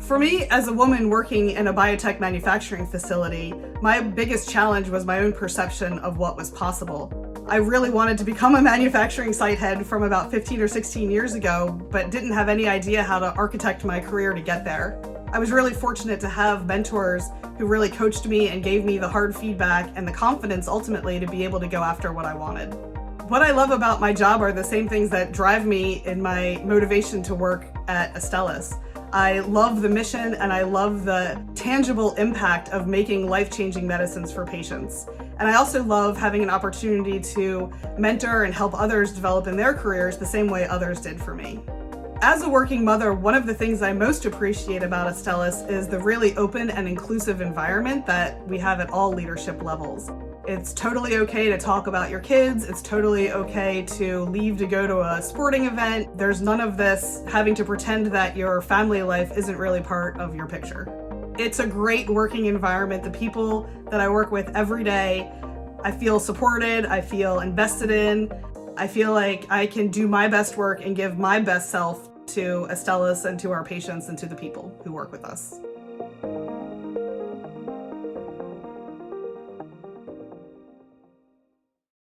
For me, as a woman working in a biotech manufacturing facility, my biggest challenge was my own perception of what was possible. I really wanted to become a manufacturing site head from about 15 or 16 years ago, but didn't have any idea how to architect my career to get there. I was really fortunate to have mentors who really coached me and gave me the hard feedback and the confidence ultimately to be able to go after what I wanted. What I love about my job are the same things that drive me in my motivation to work at Astellas. I love the mission and I love the tangible impact of making life-changing medicines for patients. And I also love having an opportunity to mentor and help others develop in their careers the same way others did for me. As a working mother, one of the things I most appreciate about Astellas is the really open and inclusive environment that we have at all leadership levels. It's totally okay to talk about your kids. It's totally okay to leave to go to a sporting event. There's none of this having to pretend that your family life isn't really part of your picture. It's a great working environment. The people that I work with every day, I feel supported, I feel invested in. I feel like I can do my best work and give my best self to Astellas and to our patients and to the people who work with us.